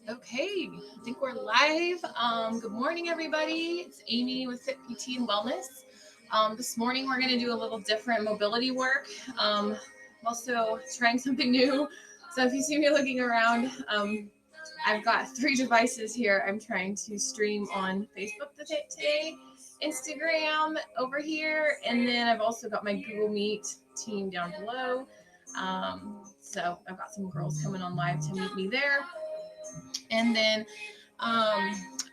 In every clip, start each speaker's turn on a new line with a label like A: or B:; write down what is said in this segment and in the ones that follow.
A: Okay, I think we're live. Good morning, everybody. It's Amy with Fit PT and Wellness. This morning, we're going to do a little different mobility work. I'm also trying something new. So if you see me looking around, I've got 3 devices here. I'm trying to stream on Facebook today, Instagram over here, and then I've also got my Google Meet team down below. So I've got some girls coming on live to meet me there. And then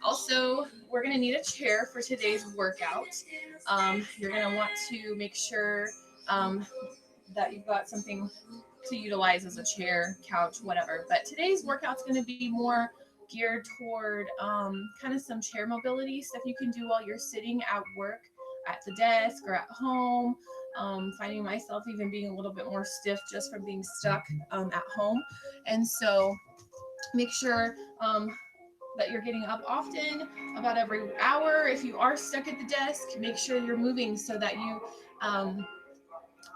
A: also, we're going to need a chair for today's workout. You're going to want to make sure that you've got something to utilize as a chair, couch, whatever. But today's workout's going to be more geared toward kind of some chair mobility stuff you can do while you're sitting at work, at the desk, or at home. Finding myself even being a little bit more stiff just from being stuck at home. And so make sure that you're getting up often, about every hour. If you are stuck at the desk, make sure you're moving so that you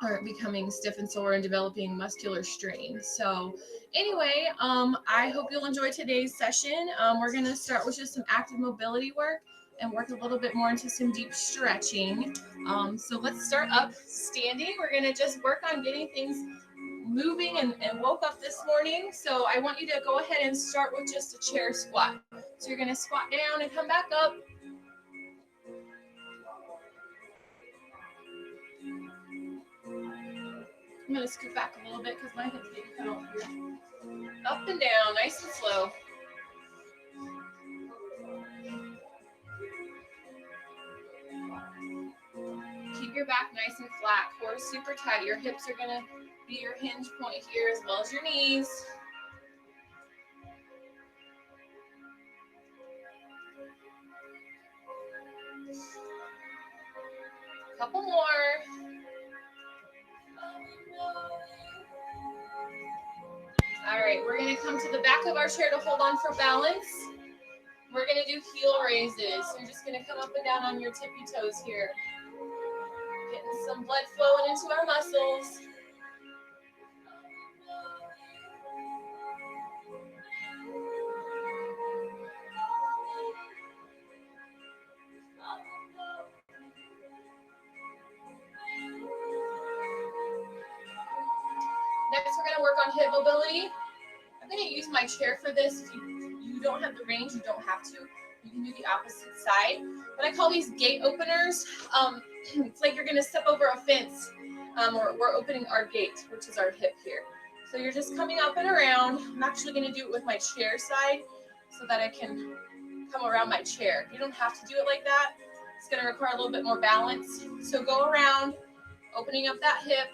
A: aren't becoming stiff and sore and developing muscular strain. So anyway, I hope you'll enjoy today's session. We're going to start with just some active mobility work and work a little bit more into some deep stretching. So let's start up standing. We're going to just work on getting things moving and woke up this morning. So I want you to go ahead and start with just a chair squat. So you're going to squat down and come back up. I'm going to scoot back a little bit because my hips getting cut off here. Up and down, nice and slow. Keep your back nice and flat. Core super tight. Your hips are going to be your hinge point here as well as your knees. Couple more. All right, we're going to come to the back of our chair to hold on for balance. We're going to do heel raises. So you're just going to come up and down on your tippy toes here. Getting some blood flowing into our muscles. Next, we're going to work on hip mobility. I'm going to use my chair for this. If you don't have the range, you don't have to. You can do the opposite side. But I call these gate openers. It's like you're going to step over a fence, or we're opening our gate, which is our hip here. So you're just coming up and around. I'm actually going to do it with my chair side so that I can come around my chair. You don't have to do it like that. It's going to require a little bit more balance. So go around, opening up that hip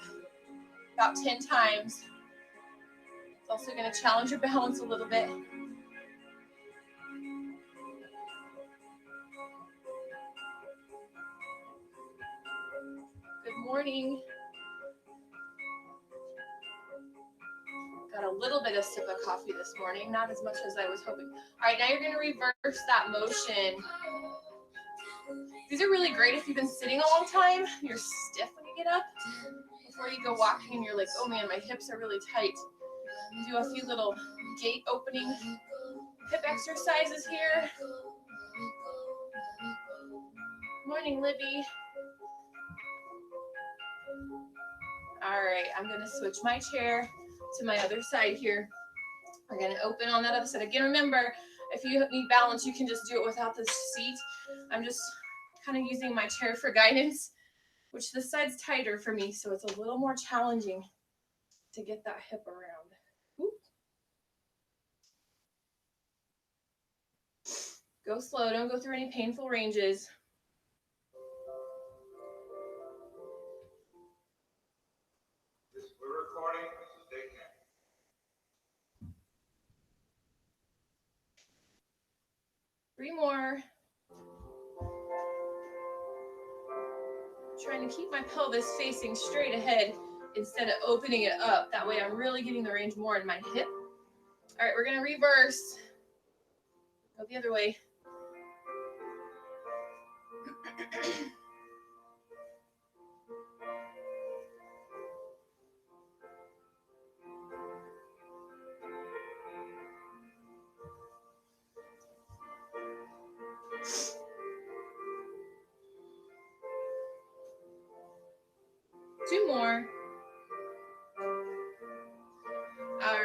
A: about 10 times. It's also going to challenge your balance a little bit. Good morning. Got a little bit of sip of coffee this morning, not as much as I was hoping. All right, now you're going to reverse that motion. These are really great if you've been sitting a long time. You're stiff when you get up. Before you go walking and you're like, oh man, my hips are really tight. Do a few little gate opening hip exercises here. Morning, Libby. All right, I'm going to switch my chair to my other side here. We're going to open on that other side. Again, remember, if you need balance, you can just do it without the seat. I'm just kind of using my chair for guidance, which this side's tighter for me, so it's a little more challenging to get that hip around. Whoop. Go slow. Don't go through any painful ranges.
B: We're recording. This is day 10.
A: 3 more. Trying to keep my pelvis facing straight ahead instead of opening it up. That way I'm really getting the range more in my hip. All right, we're going to reverse. Go the other way.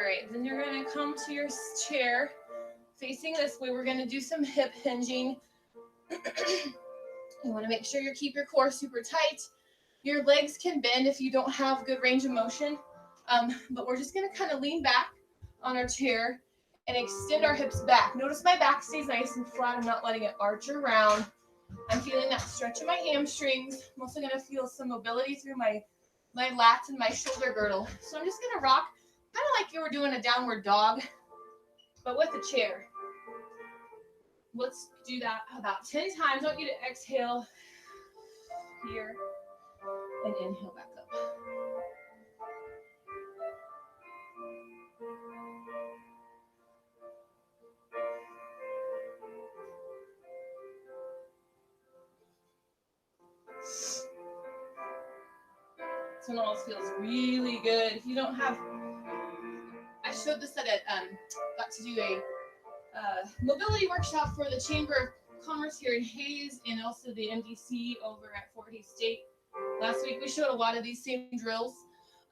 A: right, then you're gonna come to your chair facing this way. We're gonna do some hip hinging. You wanna make sure you keep your core super tight. Your legs can bend if you don't have good range of motion. But we're just gonna kind of lean back on our chair and extend our hips back. Notice my back stays nice and flat. I'm not letting it arch around. I'm feeling that stretch in my hamstrings. I'm also gonna feel some mobility through my lats and my shoulder girdle. So I'm just gonna rock, kind of like you were doing a downward dog, but with a chair. Let's do that about 10 times. I want you to exhale here and inhale back up. This one always feels really good. If you don't have, I showed this at got to do a mobility workshop for the Chamber of Commerce here in Hayes and also the MDC over at Fort Hays State. Last week we showed a lot of these same drills.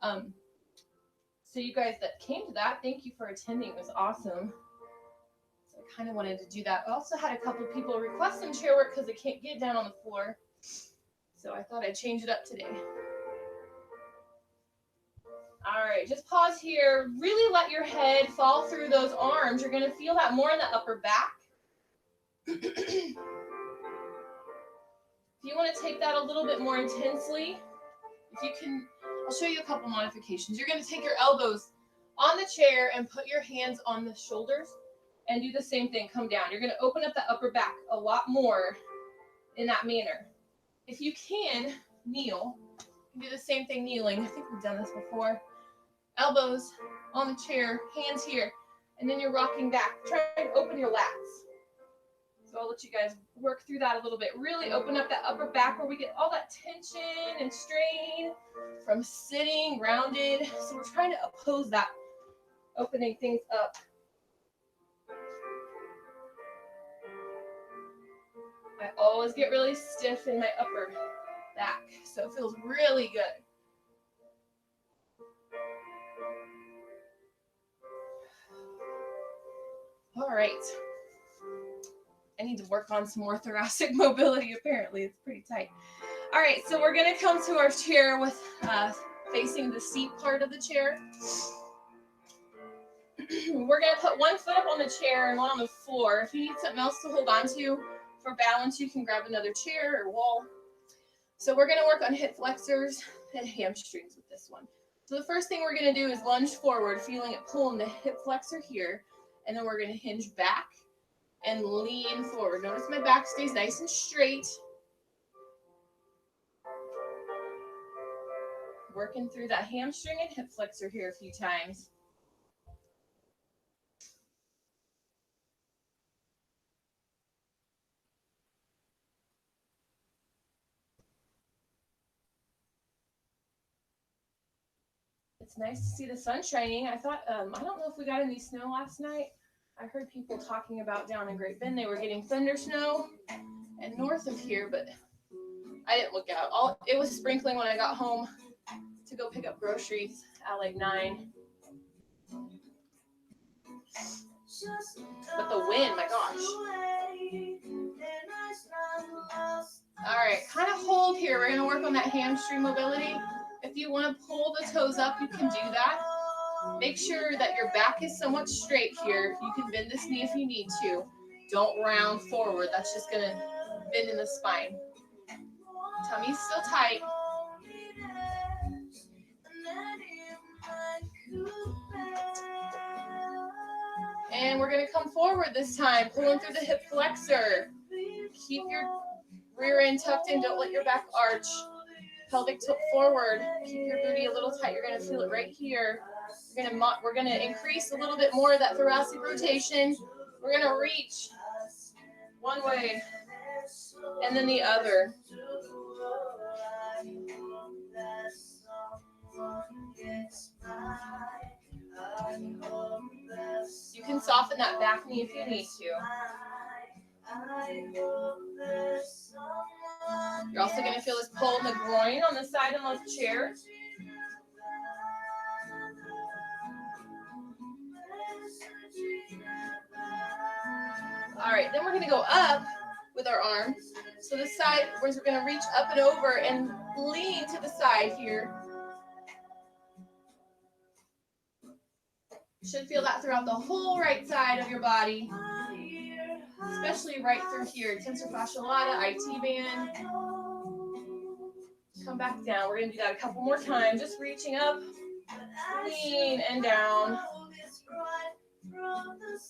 A: So you guys that came to that, thank you for attending. It was awesome. So I kind of wanted to do that. I also had a couple people request some chair work because they can't get down on the floor. So I thought I'd change it up today. All right, just pause here. Really let your head fall through those arms. You're going to feel that more in the upper back. If you want to take that a little bit more intensely, if you can, I'll show you a couple modifications. You're going to take your elbows on the chair and put your hands on the shoulders and do the same thing. Come down. You're going to open up the upper back a lot more in that manner. If you can, kneel. You can do the same thing kneeling. I think we've done this before. Elbows on the chair, hands here, and then you're rocking back. Try and open your lats. So I'll let you guys work through that a little bit. Really open up that upper back where we get all that tension and strain from sitting rounded. So we're trying to oppose that, opening things up. I always get really stiff in my upper back, so it feels really good. All right. I need to work on some more thoracic mobility, apparently. It's pretty tight. All right, so we're going to come to our chair with facing the seat part of the chair. We're going to put one foot up on the chair and one on the floor. If you need something else to hold on to for balance, you can grab another chair or wall. So we're going to work on hip flexors and hamstrings with this one. So the first thing we're going to do is lunge forward, feeling it pulling the hip flexor here. And then we're going to hinge back and lean forward. Notice my back stays nice and straight. Working through that hamstring and hip flexor here a few times. It's nice to see the sun shining. I thought, I don't know if we got any snow last night. I heard people talking about down in Great Bend, they were getting thunder snow and north of here, but I didn't look out. It was sprinkling when I got home to go pick up groceries at like 9. But the wind, my gosh. All right, kind of hold here. We're going to work on that hamstring mobility. If you want to pull the toes up, you can do that. Make sure that your back is somewhat straight here. You can bend this knee if you need to. Don't round forward. That's just going to bend in the spine. Tummy's still tight. And we're going to come forward this time, pulling through the hip flexor. Keep your rear end tucked in. Don't let your back arch. Pelvic tilt forward. Keep your booty a little tight. You're going to feel it right here. We're going to increase a little bit more of that thoracic rotation. We're going to reach one way and then the other. You can soften that back knee if you need to. You're also going to feel this pull in the groin on the side of the chair. right, then we're going to go up with our arms. So the side, we're going to reach up and over and lean to the side here. You should feel that throughout the whole right side of your body, especially right through here. Tensor fasciae lata, IT band. Come back down. We're going to do that a couple more times. Just reaching up, lean, and down.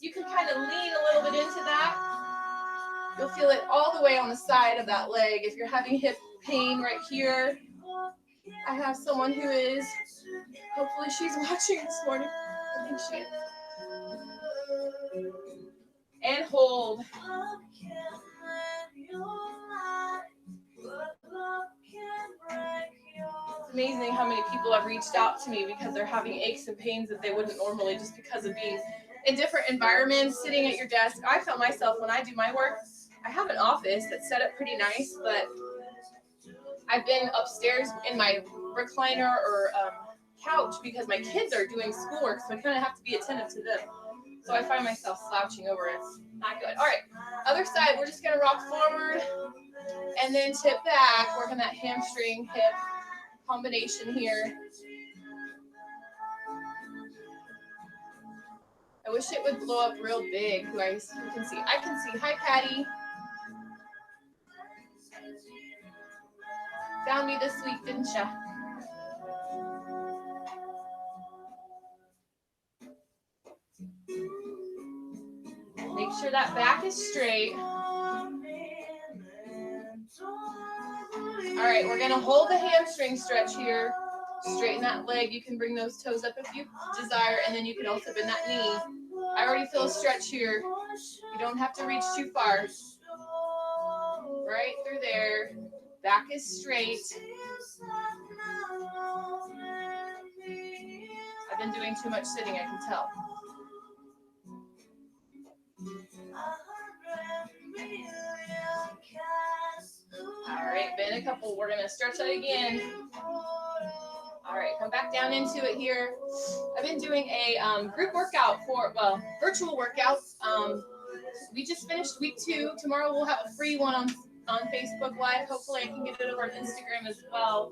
A: You can kind of lean a little bit into that. You'll feel it all the way on the side of that leg. If you're having hip pain right here, I have someone who is. Hopefully she's watching this morning. I think she is. And hold. It's amazing how many people have reached out to me because they're having aches and pains that they wouldn't normally just because of being in different environments, sitting at your desk. I found myself when I do my work, I have an office that's set up pretty nice, but I've been upstairs in my recliner or couch because my kids are doing schoolwork, so I kind of have to be attentive to them. So I find myself slouching over. It's not good. All right, other side, we're just going to rock forward and then tip back, working that hamstring hip combination here. I wish it would blow up real big. Who can see? I can see. Hi, Patty. Found me this week, didn't ya? Make sure that back is straight. All right, we're gonna hold the hamstring stretch here. Straighten that leg. You can bring those toes up if you desire, and then you can also bend that knee. I already feel a stretch here. You don't have to reach too far. Right through there. Back is straight. I've been doing too much sitting, I can tell. All right, bend a couple. We're gonna stretch that again. All right, come back down into it here. I've been doing a group workout virtual workouts. We just finished week 2. Tomorrow we'll have a free one on Facebook Live. Hopefully I can get it over on Instagram as well.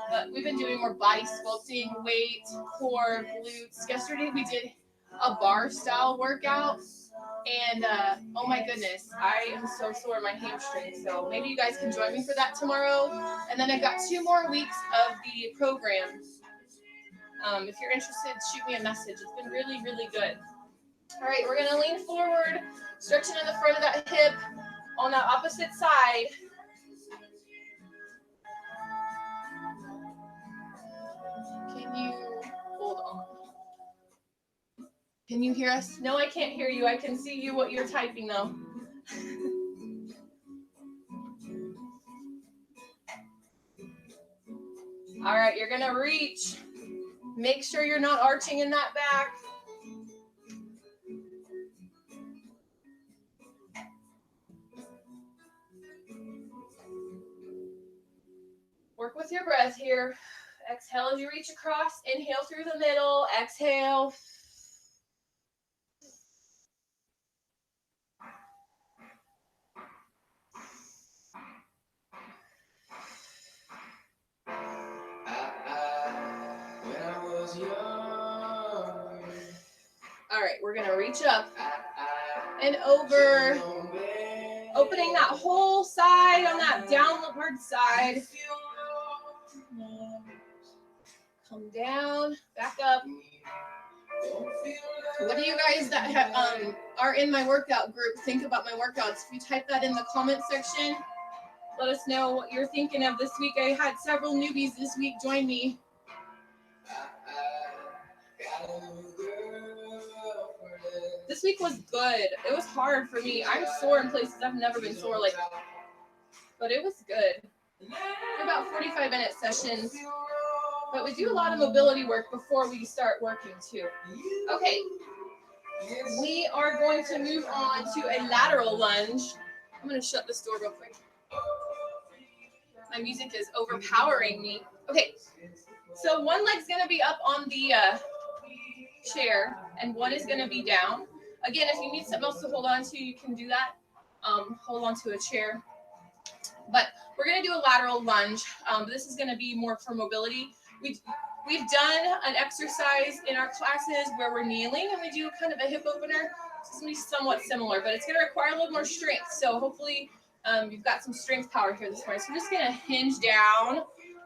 A: But we've been doing more body sculpting, weight, core, glutes. Yesterday we did a bar style workout. And oh my goodness, I am so sore in my hamstring. So maybe you guys can join me for that tomorrow. And then I've got 2 more weeks of the program. If you're interested, shoot me a message. It's been really, really good. All right, we're gonna lean forward, stretching in the front of that hip on that opposite side. Can you hold on? Can you hear us? No, I can't hear you. I can see you what you're typing though. All right, you're gonna reach. Make sure you're not arching in that back. Work with your breath here. Exhale as you reach across. Inhale through the middle. Exhale. All right, we're going to reach up and over, opening that whole side on that downward side. Come down, back up. What do you guys that are in my workout group think about my workouts? If you type that in the comment section, let us know what you're thinking of this week. I had several newbies this week join me. This week was good. It was hard for me. I'm sore in places I've never been sore like that. But it was good. They're about 45-minute sessions. But we do a lot of mobility work before we start working too. Okay. We are going to move on to a lateral lunge. I'm going to shut this door real quick. My music is overpowering me. Okay. So one leg's going to be up on the chair and one is going to be down. Again, if you need something else to hold on to, you can do that. Hold on to a chair. But we're going to do a lateral lunge. This is going to be more for mobility. We've done an exercise in our classes where we're kneeling and we do kind of a hip opener. It's going to be somewhat similar, but it's going to require a little more strength. So hopefully you've got some strength power here this morning. So we're just going to hinge down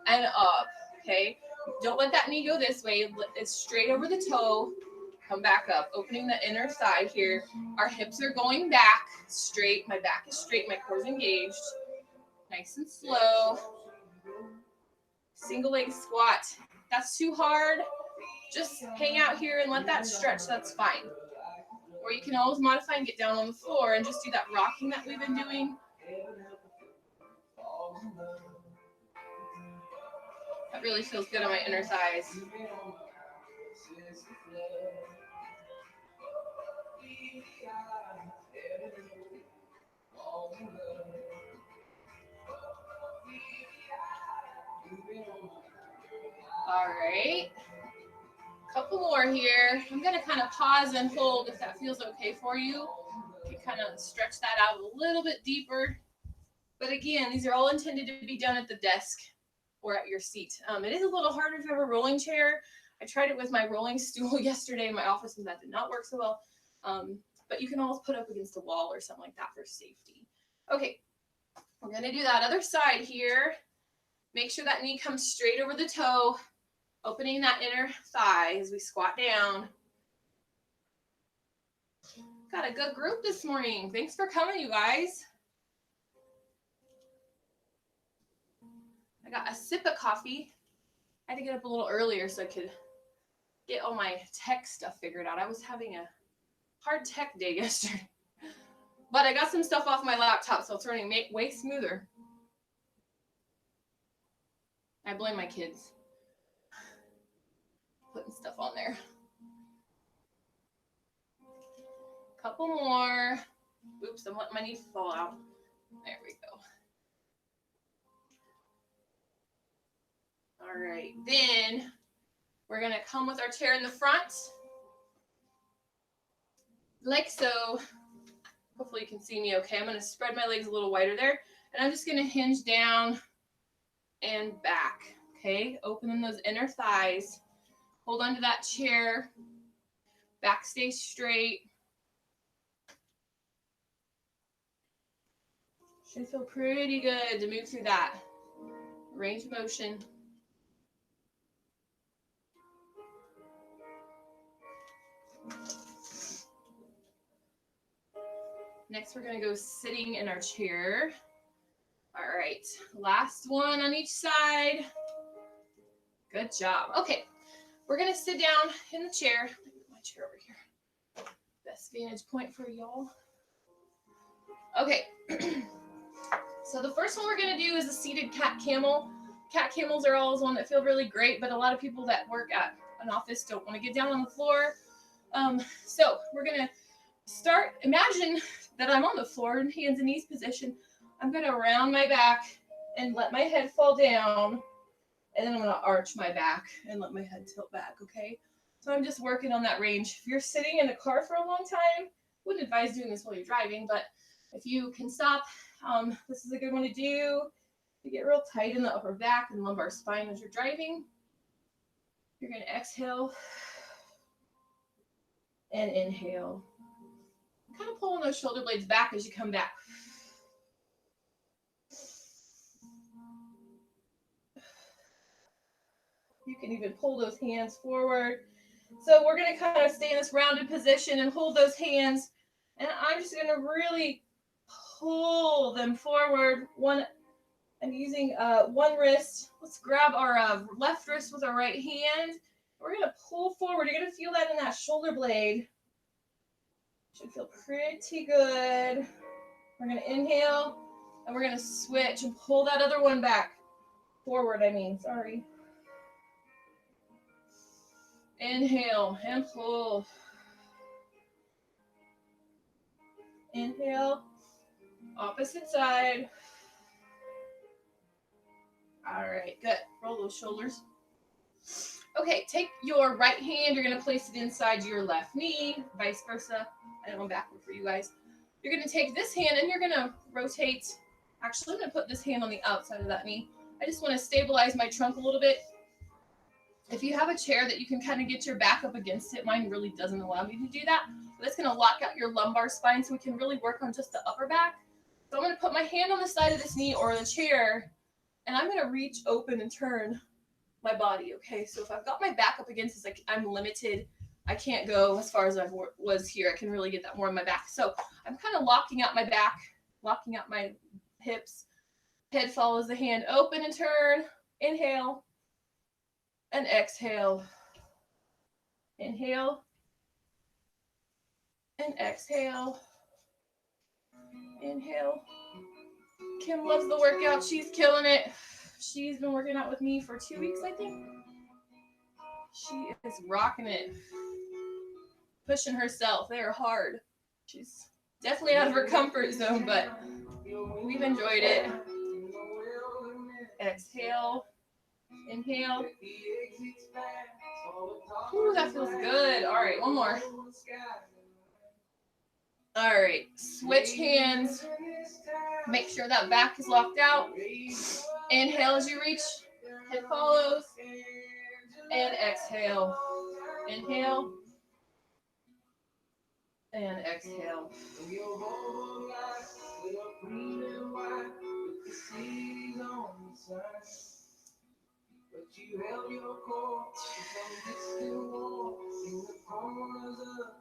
A: and up, okay? Don't let that knee go this way. It's straight over the toe. Come back up, opening the inner thigh here. Our hips are going back straight. My back is straight. My core is engaged. Nice and slow. Single leg squat. That's too hard. Just hang out here and let that stretch. That's fine. Or you can always modify and get down on the floor and just do that rocking that we've been doing. That really feels good on my inner thighs. All right. Couple more here. I'm going to kind of pause and hold if that feels okay for you. You can kind of stretch that out a little bit deeper. But again, these are all intended to be done at the desk or at your seat. It is a little harder if you have a rolling chair. I tried it with my rolling stool yesterday in my office and that did not work so well. But you can always put up against a wall or something like that for safety. Okay, we're going to do that other side here. Make sure that knee comes straight over the toe, opening that inner thigh as we squat down. Got a good group this morning. Thanks for coming, you guys. I got a sip of coffee. I had to get up a little earlier so I could get all my tech stuff figured out. I was having a hard tech day yesterday. But I got some stuff off my laptop, so it's running way smoother. I blame my kids. Putting stuff on there. Couple more. Oops, I'm letting my knee fall out. There we go. All right, then we're gonna come with our chair in the front. Like so. Hopefully you can see me okay. I'm gonna spread my legs a little wider there. And I'm just gonna hinge down and back, okay? Opening those inner thighs. Hold onto that chair. Back stays straight. Should feel pretty good to move through that range of motion. Next, we're gonna go sitting in our chair. All right, last one on each side. Good job. Okay, we're gonna sit down in the chair. Let me put my chair over here. Best vantage point for y'all. Okay, so the first one we're gonna do is a seated cat camel. Cat camels are always one that feel really great, but a lot of people that work at an office don't want to get down on the floor. So we're gonna start, imagine that I'm on the floor in hands and knees position. I'm gonna round my back and let my head fall down. And then I'm gonna arch my back and let my head tilt back, okay? So I'm just working on that range. If you're sitting in a car for a long time, wouldn't advise doing this while you're driving, but if you can stop, this is a good one to do to get real tight in the upper back and lumbar spine as you're driving. You're gonna exhale and inhale. Kind of pulling those shoulder blades back as you come back. You can even pull those hands forward. So we're going to kind of stay in this rounded position and hold those hands. And I'm just going to really pull them forward. I'm using one wrist. Let's grab our left wrist with our right hand. We're going to pull forward. You're going to feel that in that shoulder blade. Should feel pretty good. We're going to inhale and we're going to switch and pull that other one back. Forward, sorry. Inhale and pull. Inhale, opposite side. All right, good. Roll those shoulders. Okay, take your right hand. You're going to place it inside your left knee, vice versa. I went backward for you guys. You're going to take this hand and you're going to rotate. Actually, I'm going to put this hand on the outside of that knee. I just want to stabilize my trunk a little bit. If you have a chair that you can kind of get your back up against it, mine really doesn't allow me to do that. But that's going to lock out your lumbar spine so we can really work on just the upper back. So I'm going to put my hand on the side of this knee or the chair, and I'm going to reach open and turn my body, okay? So if I've got my back up against this, like I'm limited. I can't go as far as I was here. I can really get that more on my back. So I'm kind of locking out my back, locking out my hips. Head follows the hand. Open and turn. Inhale. And exhale. Inhale. And exhale. Inhale. Kim loves the workout. She's killing it. She's been working out with me for 2 weeks, I think. She is rocking it. Pushing herself. They're hard. She's definitely out of her comfort zone, but we've enjoyed it. Exhale. Inhale. Ooh, that feels good. All right, one more. All right, switch hands. Make sure that back is locked out. Inhale as you reach. Head follows. And exhale. Inhale. And exhale.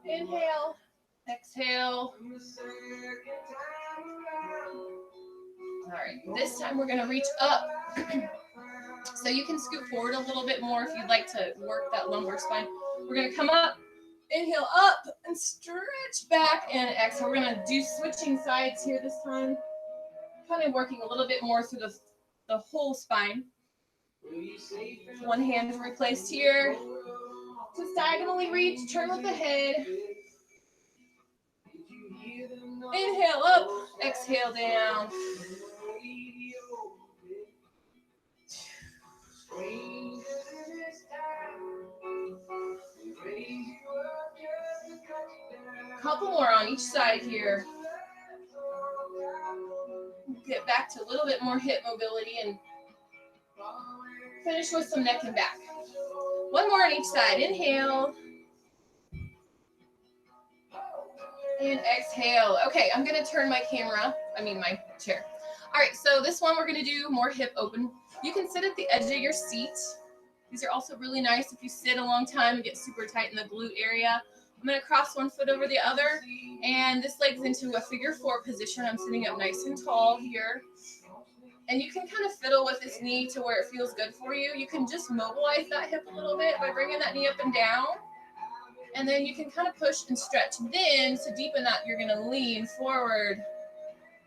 A: Inhale. Exhale. All right, this time we're going to reach up. So you can scoot forward a little bit more if you'd like to work that lumbar spine. We're going to come up, inhale up, and stretch back, and exhale. We're going to do switching sides here this time. Kind of working a little bit more through the whole spine. One hand replaced here. Just diagonally reach, turn with the head. Inhale up, exhale down. Couple more on each side here. Get back to a little bit more hip mobility and finish with some neck and back. One more on each side. Inhale. And exhale. Okay, I'm going to turn my my chair. All right, so this one we're going to do more hip open. You can sit at the edge of your seat. These are also really nice if you sit a long time and get super tight in the glute area. I'm going to cross one foot over the other, and this leg's into a figure 4 position. I'm sitting up nice and tall here. And you can kind of fiddle with this knee to where it feels good for you. You can just mobilize that hip a little bit by bringing that knee up and down. And then you can kind of push and stretch. Then, to deepen that, you're going to lean forward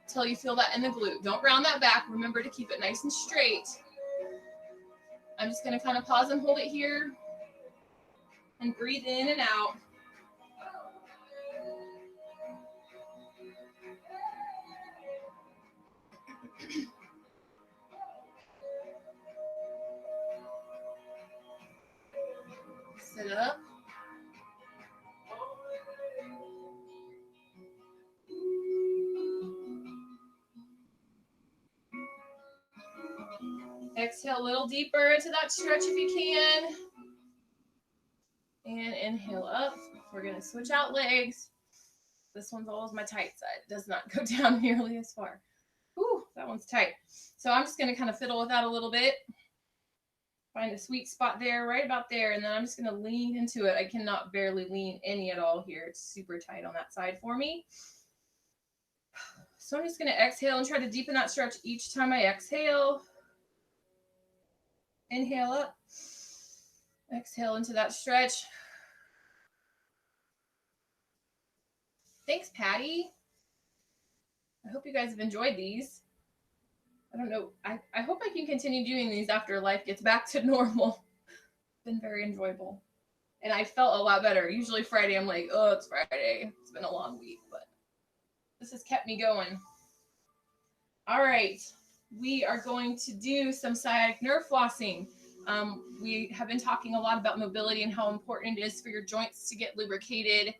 A: until you feel that in the glute. Don't round that back. Remember to keep it nice and straight. I'm just going to kind of pause and hold it here. And breathe in and out. Sit up. Exhale a little deeper into that stretch if you can. And inhale up. We're going to switch out legs. This one's always my tight side. It does not go down nearly as far. Whew, that one's tight. So I'm just going to kind of fiddle with that a little bit. Find a sweet spot there, right about there. And then I'm just going to lean into it. I cannot barely lean any at all here. It's super tight on that side for me. So I'm just going to exhale and try to deepen that stretch each time I exhale. Inhale up. Exhale into that stretch. Thanks, Patty. I hope you guys have enjoyed these. I don't know. I hope I can continue doing these after life gets back to normal. It's been very enjoyable. And I felt a lot better. Usually Friday, I'm like, oh, it's Friday. It's been a long week, but this has kept me going. All right. We are going to do some sciatic nerve flossing. We have been talking a lot about mobility and how important it is for your joints to get lubricated.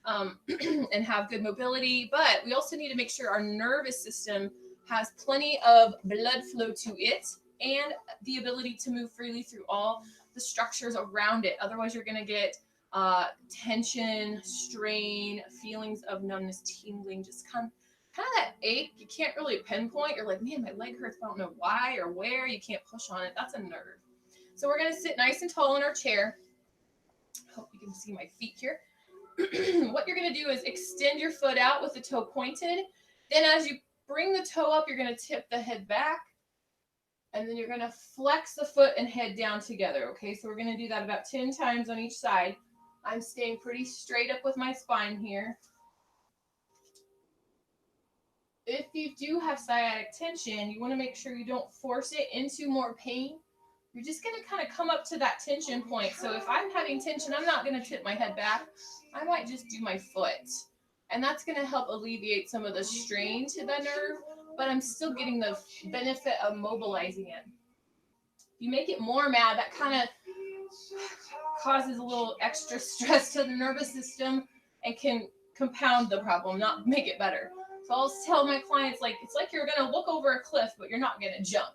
A: and have good mobility. But we also need to make sure our nervous system has plenty of blood flow to it and the ability to move freely through all the structures around it. Otherwise, you're going to get tension, strain, feelings of numbness, tingling, just kind of that ache. You can't really pinpoint. You're like, man, my leg hurts, but I don't know why or where. You can't push on it. That's a nerve. So we're going to sit nice and tall in our chair. Hope you can see my feet here. What you're going to do is extend your foot out with the toe pointed. Then as you bring the toe up, you're going to tip the head back. And then you're going to flex the foot and head down together. Okay, so we're going to do that about 10 times on each side. I'm staying pretty straight up with my spine here. If you do have sciatic tension, you want to make sure you don't force it into more pain. You're just going to kind of come up to that tension point. So if I'm having tension, I'm not going to tip my head back. I might just do my foot. And that's going to help alleviate some of the strain to the nerve, but I'm still getting the benefit of mobilizing it. If you make it more mad, that kind of causes a little extra stress to the nervous system and can compound the problem, not make it better. So I'll tell my clients, like, it's like you're going to look over a cliff, but you're not going to jump.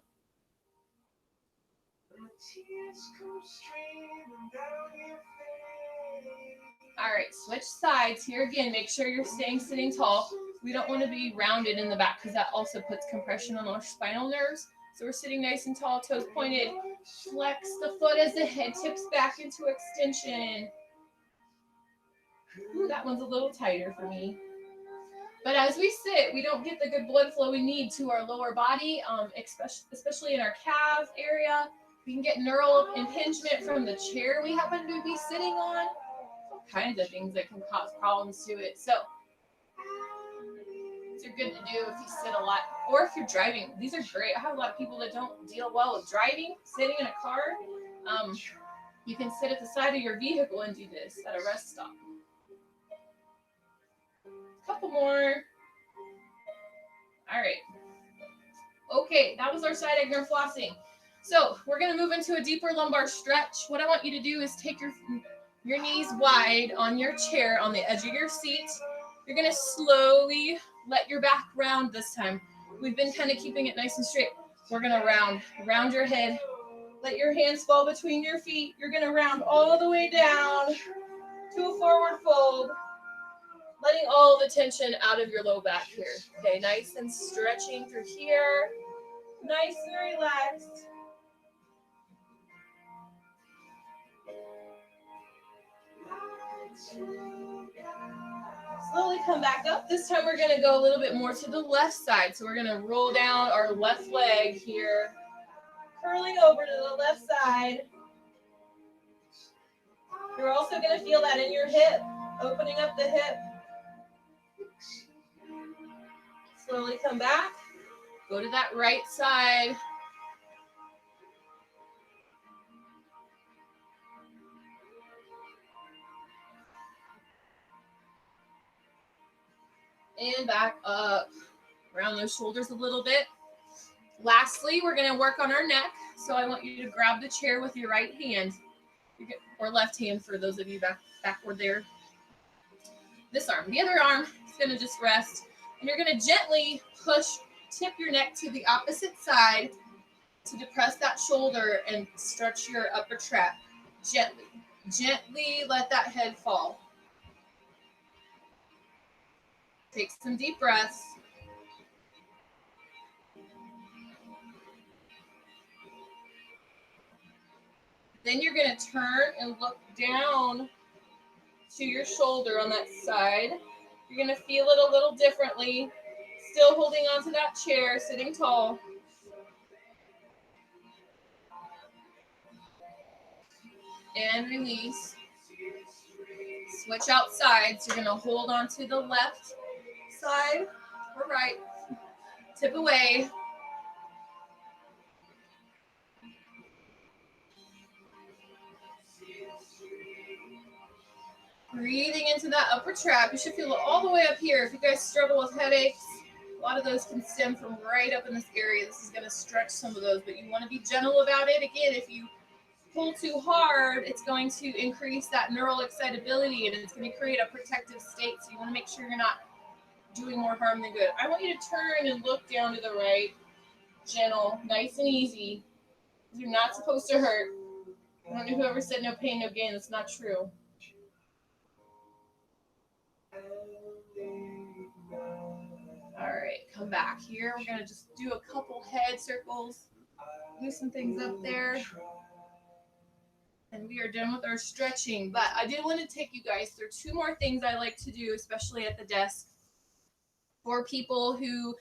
A: All right, switch sides. Here again, make sure you're staying sitting tall. We don't want to be rounded in the back because that also puts compression on our spinal nerves. So we're sitting nice and tall, toes pointed. Flex the foot as the head tips back into extension. Ooh, that one's a little tighter for me. But as we sit, we don't get the good blood flow we need to our lower body, especially in our calf area. We can get neural impingement from the chair we happen to be sitting on. All kinds of things that can cause problems to it. So these are good to do if you sit a lot or if you're driving. These are great. I have a lot of people that don't deal well with driving, sitting in a car. You can sit at the side of your vehicle and do this at a rest stop. Couple more. All right. Okay, that was our side egg flossing. So we're going to move into a deeper lumbar stretch. What I want you to do is take your knees wide on your chair on the edge of your seat. You're going to slowly let your back round this time. We've been kind of keeping it nice and straight. We're going to round your head. Let your hands fall between your feet. You're going to round all the way down to a forward fold, letting all the tension out of your low back here. Okay, nice and stretching through here. Nice and relaxed. Slowly come back up. This time we're going to go a little bit more to the left side. So we're going to roll down our left leg here, curling over to the left side. You're also going to feel that in your hip, opening up the hip. Slowly come back. Go to that right side. And back up. Round those shoulders a little bit. Lastly, we're going to work on our neck. So I want you to grab the chair with your right hand, or left hand for those of you backward there. This arm. The other arm is going to just rest. And you're going to gently tip your neck to the opposite side to depress that shoulder and stretch your upper trap. Gently let that head fall. Take some deep breaths. Then you're going to turn and look down to your shoulder on that side. You're going to feel it a little differently. Still holding on to that chair, sitting tall. And release. Switch out sides. You're going to hold on to the left side or right. Tip away. Breathing into that upper trap. You should feel it all the way up here. If you guys struggle with headaches, a lot of those can stem from right up in this area. This is going to stretch some of those, but you want to be gentle about it. Again, if you pull too hard, it's going to increase that neural excitability and it's going to create a protective state. So you want to make sure you're not doing more harm than good. I want you to turn and look down to the right, gentle, nice and easy. You're not supposed to hurt. I don't know whoever said no pain, no gain. That's not true. All right, come back here. We're going to just do a couple head circles, loosen things up there. And we are done with our stretching. But I did want to take you guys through two more things I like to do, especially at the desk. For people who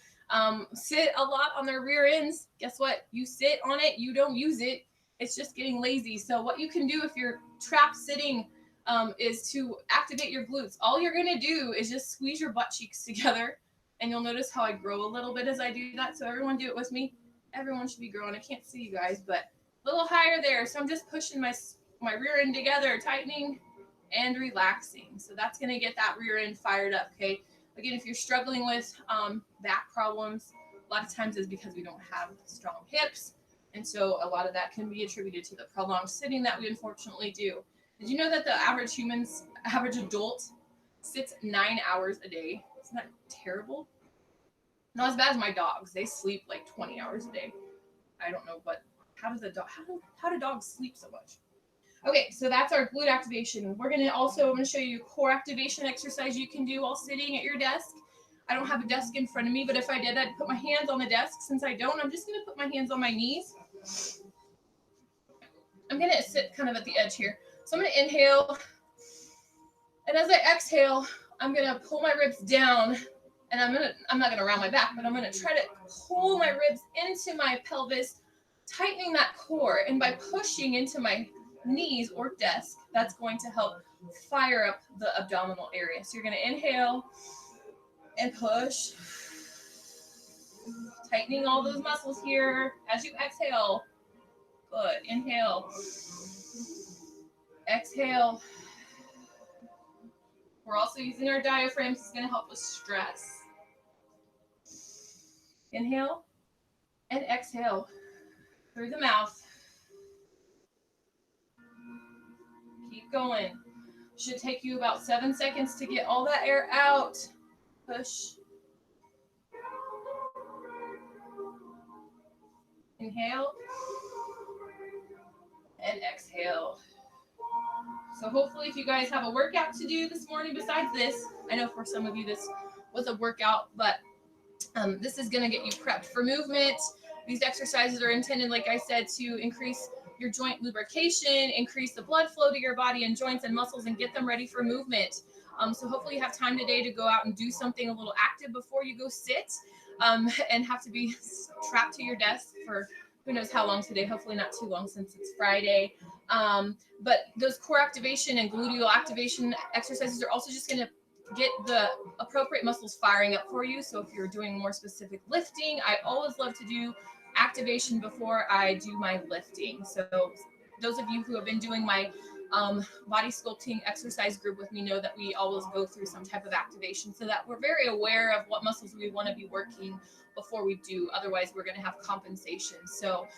A: sit a lot on their rear ends, guess what? You sit on it, you don't use it. It's just getting lazy. So what you can do if you're trapped sitting is to activate your glutes. All you're going to do is just squeeze your butt cheeks together. And you'll notice how I grow a little bit as I do that. So everyone do it with me. Everyone should be growing. I can't see you guys, but a little higher there. So I'm just pushing my rear end together, tightening and relaxing. So that's going to get that rear end fired up, okay? Again, if you're struggling with back problems, a lot of times is because we don't have strong hips. And so a lot of that can be attributed to the prolonged sitting that we unfortunately do. Did you know that the average adult sits 9 hours a day? Isn't that terrible? Not as bad as my dogs. They sleep like 20 hours a day. I don't know, but how do dogs sleep so much? Okay, so that's our glute activation. I'm going to show you a core activation exercise you can do while sitting at your desk. I don't have a desk in front of me, but if I did, I'd put my hands on the desk. Since I don't, I'm just going to put my hands on my knees. I'm going to sit kind of at the edge here. So I'm going to inhale. And as I exhale, I'm going to pull my ribs down. And I'm not going to round my back, but I'm going to try to pull my ribs into my pelvis, tightening that core. And by pushing into my knees or desk, that's going to help fire up the abdominal area. So you're going to inhale and push, tightening all those muscles here as you exhale. Good. Inhale, exhale. We're also using our diaphragm. This is going to help with stress. Inhale and exhale through the mouth. Keep going. Should take you about 7 seconds to get all that air out. Push. Inhale and exhale. So hopefully if you guys have a workout to do this morning besides this, I know for some of you this was a workout, but this is going to get you prepped for movement. These exercises are intended, like I said, to increase your joint lubrication, increase the blood flow to your body and joints and muscles, and get them ready for movement. So hopefully you have time today to go out and do something a little active before you go sit and have to be trapped to your desk for who knows how long today. Hopefully not too long since it's Friday. But those core activation and gluteal activation exercises are also just going to get the appropriate muscles firing up for you. So if you're doing more specific lifting, I always love to do activation before I do my lifting. So those of you who have been doing my body sculpting exercise group with me know that we always go through some type of activation so that we're very aware of what muscles we want to be working before we do. Otherwise, we're going to have compensation. So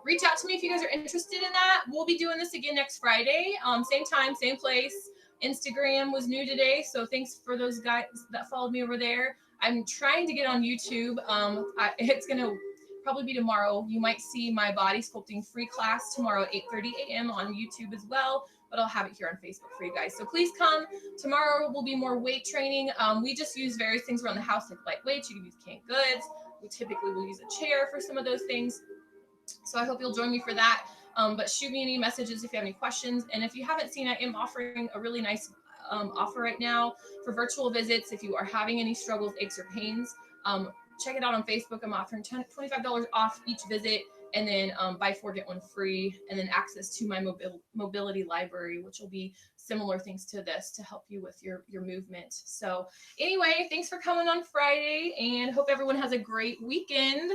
A: reach out to me if you guys are interested in that. We'll be doing this again next Friday, same time, same place. Instagram was new today, so thanks for those guys that followed me over there. I'm trying to get on YouTube. It's going to probably be tomorrow. You might see my body sculpting free class tomorrow at 8:30 a.m. on YouTube as well, but I'll have it here on Facebook for you guys. So please come. Tomorrow will be more weight training. We just use various things around the house like light weights. You can use canned goods. We typically will use a chair for some of those things. So I hope you'll join me for that. But shoot me any messages if you have any questions. And if you haven't seen, I am offering a really nice offer right now for virtual visits. If you are having any struggles, aches, or pains, check it out on Facebook. I'm offering $25 off each visit, and then buy 4 get 1 free, and then access to my mobility library, which will be similar things to this to help you with your movement. So anyway, thanks for coming on Friday, and hope everyone has a great weekend.